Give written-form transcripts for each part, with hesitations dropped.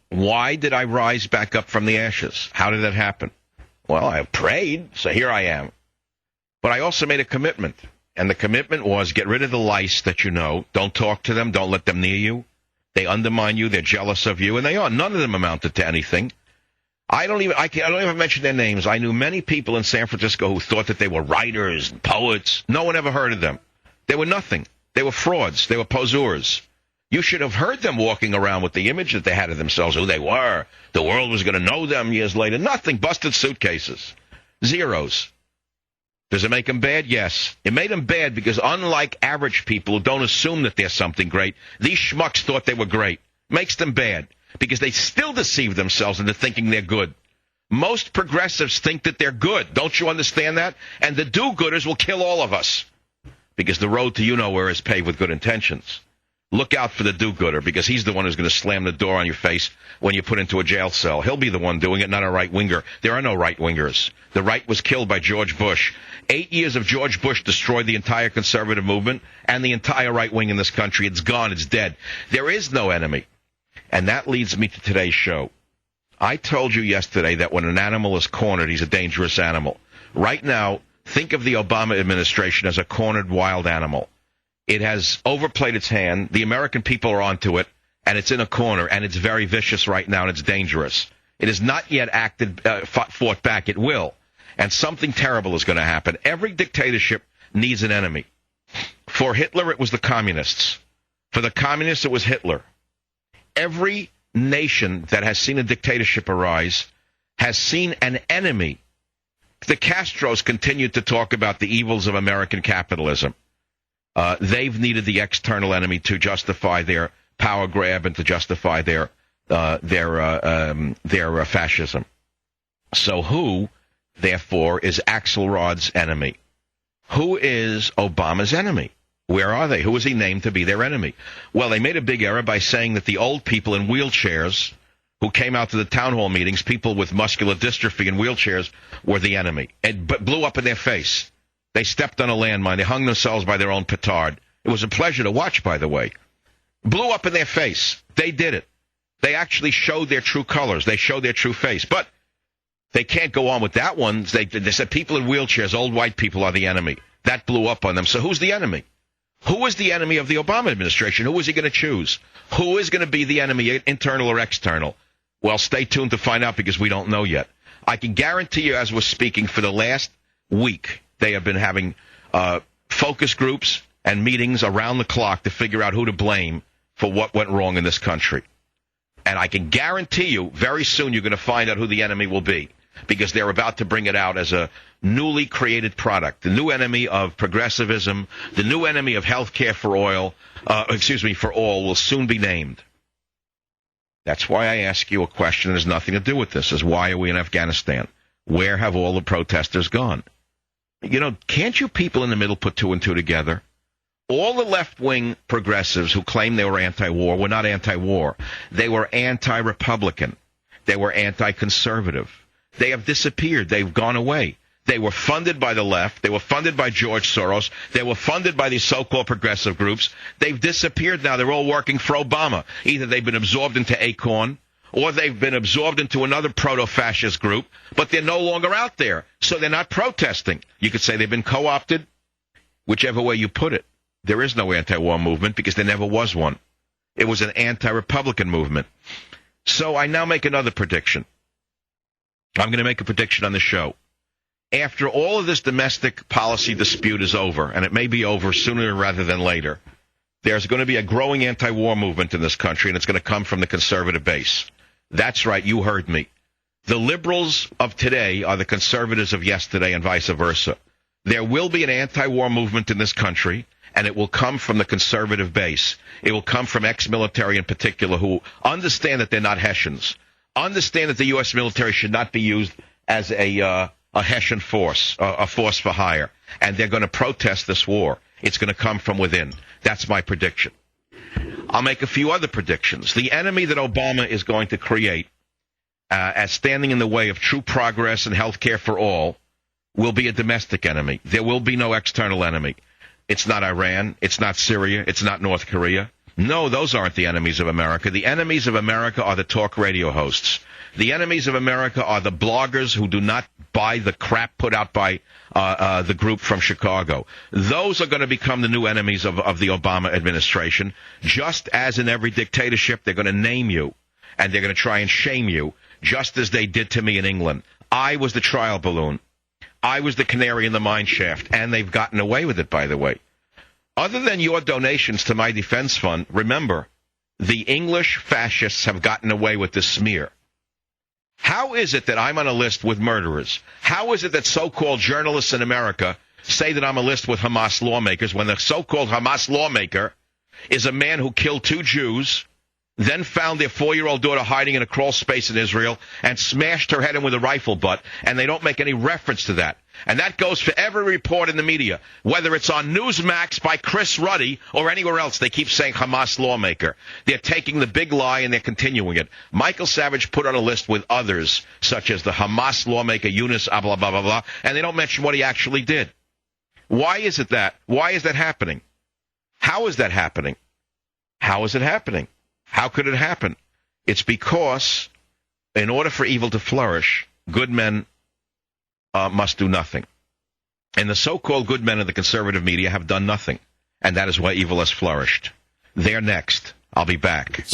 Why did I rise back up from the ashes? How did that happen? Well, I prayed, so here I am. But I also made a commitment, and the commitment was get rid of the lice that you know. Don't talk to them. Don't let them near you. They undermine you. They're jealous of you, and they are. None of them amounted to anything. I don't even mention their names. I knew many people in San Francisco who thought that they were writers and poets. No one ever heard of them. They were nothing. They were frauds. They were poseurs. You should have heard them walking around with the image that they had of themselves, who they were. The world was going to know them years later. Nothing. Busted suitcases. Zeros. Does it make them bad? Yes. It made them bad because unlike average people who don't assume that they're something great, these schmucks thought they were great. Makes them bad because they still deceive themselves into thinking they're good. Most progressives think that they're good. Don't you understand that? And the do-gooders will kill all of us because the road to you-know-where is paved with good intentions. Look out for the do-gooder because he's the one who's going to slam the door on your face when you put into a jail cell. He'll be the one doing it, not a right-winger. There are no right-wingers. The right was killed by George Bush. 8 years of George Bush destroyed the entire conservative movement and the entire right wing in this country. It's gone. It's dead. There is no enemy. And that leads me to today's show. I told you yesterday that when an animal is cornered, he's a dangerous animal. Right now, think of the Obama administration as a cornered wild animal. It has overplayed its hand. The American people are onto it, and it's in a corner, and it's very vicious right now, and it's dangerous. It has not yet fought back. It will. And something terrible is going to happen. Every dictatorship needs an enemy. For Hitler, it was the communists. For the communists, it was Hitler. Every nation that has seen a dictatorship arise has seen an enemy. The Castros continued to talk about the evils of American capitalism. They've needed the external enemy to justify their power grab and to justify their fascism. So who, therefore, is Axelrod's enemy? Who is Obama's enemy? Where are they? Who is he named to be their enemy? Well, they made a big error by saying that the old people in wheelchairs who came out to the town hall meetings, people with muscular dystrophy in wheelchairs, were the enemy. It blew up in their face. They stepped on a landmine. They hung themselves by their own petard. It was a pleasure to watch, by the way. Blew up in their face. They did it. They actually showed their true colors. They showed their true face. But they can't go on with that one. They said people in wheelchairs, old white people, are the enemy. That blew up on them. So who's the enemy? Who is the enemy of the Obama administration? Who is he going to choose? Who is going to be the enemy, internal or external? Well, stay tuned to find out because we don't know yet. I can guarantee you, as we're speaking, for the last week, they have been having focus groups and meetings around the clock to figure out who to blame for what went wrong in this country. And I can guarantee you, very soon you're going to find out who the enemy will be because they're about to bring it out as a newly created product. The new enemy of progressivism, the new enemy of health care for for all will soon be named. That's why I ask you a question that has nothing to do with this, is why are we in Afghanistan? Where have all the protesters gone? You know, can't you people in the middle put two and two together? All the left-wing progressives who claimed they were anti-war were not anti-war. They were anti-Republican. They were anti-conservative. They have disappeared. They've gone away. They were funded by the left. They were funded by George Soros. They were funded by these so-called progressive groups. They've disappeared now. They're all working for Obama. Either they've been absorbed into ACORN or they've been absorbed into another proto-fascist group, but they're no longer out there, so they're not protesting. You could say they've been co-opted, whichever way you put it. There is no anti-war movement because there never was one. It was an anti-Republican movement. So I now make another prediction. I'm going to make a prediction on the show. After all of this domestic policy dispute is over, and it may be over sooner rather than later, there's going to be a growing anti-war movement in this country, and it's going to come from the conservative base. That's right, you heard me. The liberals of today are the conservatives of yesterday and vice versa. There will be an anti-war movement in this country, and it will come from the conservative base. It will come from ex-military in particular who understand that they're not Hessians, understand that the U.S. military should not be used as a Hessian force, a force for hire, and they're going to protest this war. It's going to come from within. That's my prediction. I'll make a few other predictions. The enemy that Obama is going to create as standing in the way of true progress and health care for all will be a domestic enemy. There will be no external enemy. It's not Iran. It's not Syria. It's not North Korea. No, those aren't the enemies of America. The enemies of America are the talk radio hosts. The enemies of America are the bloggers who do not buy the crap put out by the group from Chicago. Those are going to become the new enemies of the Obama administration. Just as in every dictatorship, they're going to name you, and they're going to try and shame you, just as they did to me in England. I was the trial balloon. I was the canary in the mine shaft, and they've gotten away with it, by the way. Other than your donations to my defense fund, remember, the English fascists have gotten away with this smear. How is it that I'm on a list with murderers? How is it that so-called journalists in America say that I'm on a list with Hamas lawmakers when the so-called Hamas lawmaker is a man who killed 2 Jews, then found their 4-year-old daughter hiding in a crawl space in Israel and smashed her head in with a rifle butt, and they don't make any reference to that. And that goes for every report in the media, whether it's on Newsmax by Chris Ruddy or anywhere else. They keep saying Hamas lawmaker. They're taking the big lie and they're continuing it. Michael Savage put on a list with others, such as the Hamas lawmaker Yunus, blah, blah, blah, blah, and they don't mention what he actually did. Why is it that? Why is that happening? How is that happening? How is it happening? How could it happen? It's because in order for evil to flourish, good men must do nothing. And the so-called good men of the conservative media have done nothing. And that is why evil has flourished. They're next. I'll be back.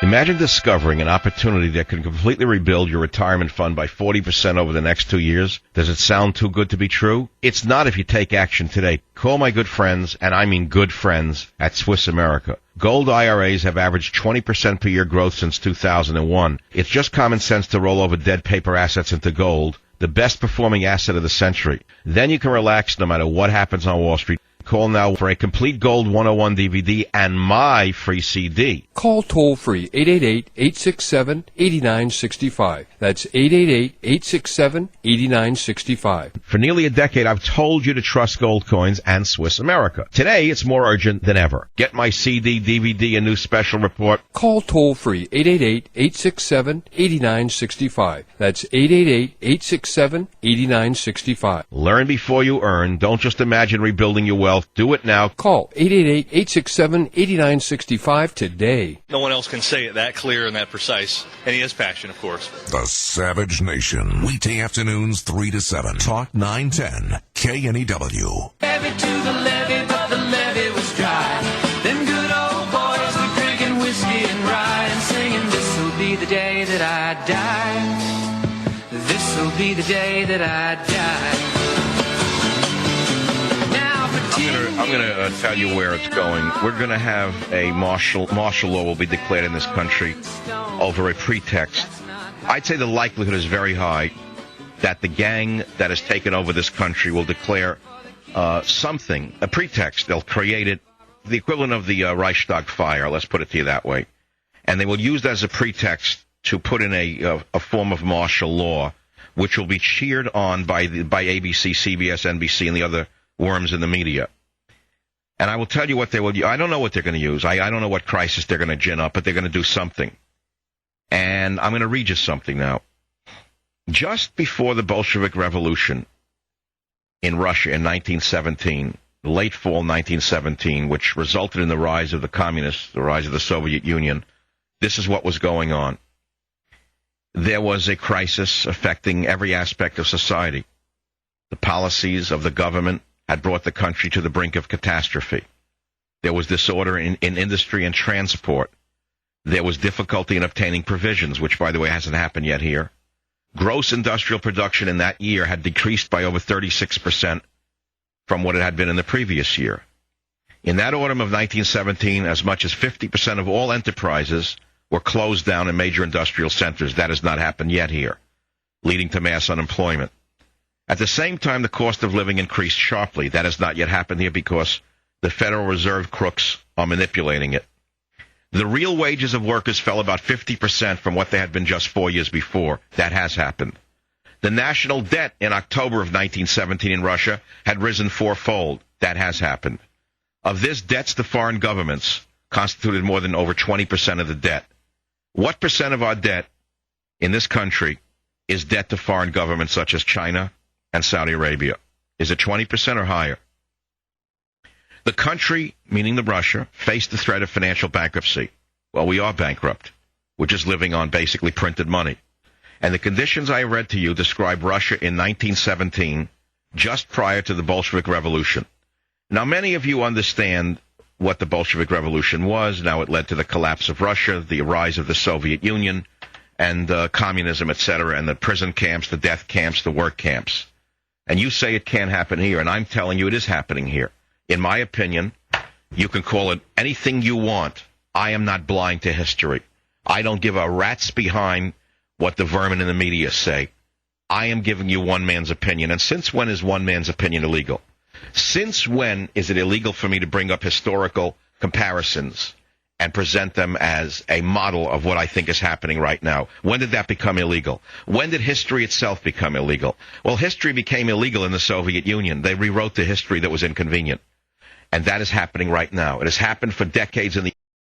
Imagine discovering an opportunity that can completely rebuild your retirement fund by 40% over the next 2 years. Does it sound too good to be true? It's not if you take action today. Call my good friends, and I mean good friends, at Swiss America. Gold IRAs have averaged 20% per year growth since 2001. It's just common sense to roll over dead paper assets into gold, the best performing asset of the century. Then you can relax no matter what happens on Wall Street. Call now for a complete Gold 101 DVD and my free CD. Call toll-free 888-867-8965. That's 888-867-8965. For nearly a decade, I've told you to trust gold coins and Swiss America. Today, it's more urgent than ever. Get my CD, DVD, and new special report. Call toll-free 888-867-8965. That's 888-867-8965. Learn before you earn. Don't just imagine rebuilding your wealth. Do it now. Call 888-867-8965 today. No one else can say it that clear and that precise. And he has passion, of course. The Savage Nation. Weekday afternoons 3 to 7. Talk 910. KNEW. Levy to the levee, but the levee was dry. Them good old boys were drinking whiskey and rye and singing, this'll be the day that I die. This'll be the day that I die. I'm going to tell you where it's going. We're going to have a martial law will be declared in this country over a pretext. I'd say the likelihood is very high that the gang that has taken over this country will declare something, a pretext. They'll create it, the equivalent of the Reichstag fire, let's put it to you that way. And they will use that as a pretext to put in a form of martial law, which will be cheered on by ABC, CBS, NBC, and the other worms in the media. And I will tell you what they will use. I don't know what they're going to use. I don't know what crisis they're going to gin up, but they're going to do something. And I'm going to read you something now. Just before the Bolshevik Revolution in Russia in 1917, late fall 1917, which resulted in the rise of the communists, the rise of the Soviet Union, this is what was going on. There was a crisis affecting every aspect of society. The policies of the government had brought the country to the brink of catastrophe. There was disorder in industry and transport. There was difficulty in obtaining provisions, which, by the way, hasn't happened yet here. Gross industrial production in that year had decreased by over 36% from what it had been in the previous year. In that autumn of 1917, as much as 50% of all enterprises were closed down in major industrial centers. That has not happened yet here, leading to mass unemployment. At the same time, the cost of living increased sharply. That has not yet happened here because the Federal Reserve crooks are manipulating it. The real wages of workers fell about 50% from what they had been just 4 years before. That has happened. The national debt in October of 1917 in Russia had risen fourfold. That has happened. Of this, debts to foreign governments constituted more than over 20% of the debt. What percent of our debt in this country is debt to foreign governments such as China and Saudi Arabia? Is it 20% or higher? The country, meaning the Russia, faced the threat of financial bankruptcy. Well, we are bankrupt. We're just living on basically printed money. And the conditions I read to you describe Russia in 1917, just prior to the Bolshevik Revolution. Now, many of you understand what the Bolshevik Revolution was. Now it led to the collapse of Russia, the rise of the Soviet Union, and communism, etc., and the prison camps, the death camps, the work camps. And you say it can't happen here, and I'm telling you it is happening here. In my opinion, you can call it anything you want. I am not blind to history. I don't give a rat's behind what the vermin in the media say. I am giving you one man's opinion. And since when is one man's opinion illegal? Since when is it illegal for me to bring up historical comparisons and present them as a model of what I think is happening right now? When did that become illegal? When did history itself become illegal? Well, history became illegal in the Soviet Union. They rewrote the history that was inconvenient. And that is happening right now. It has happened for decades in the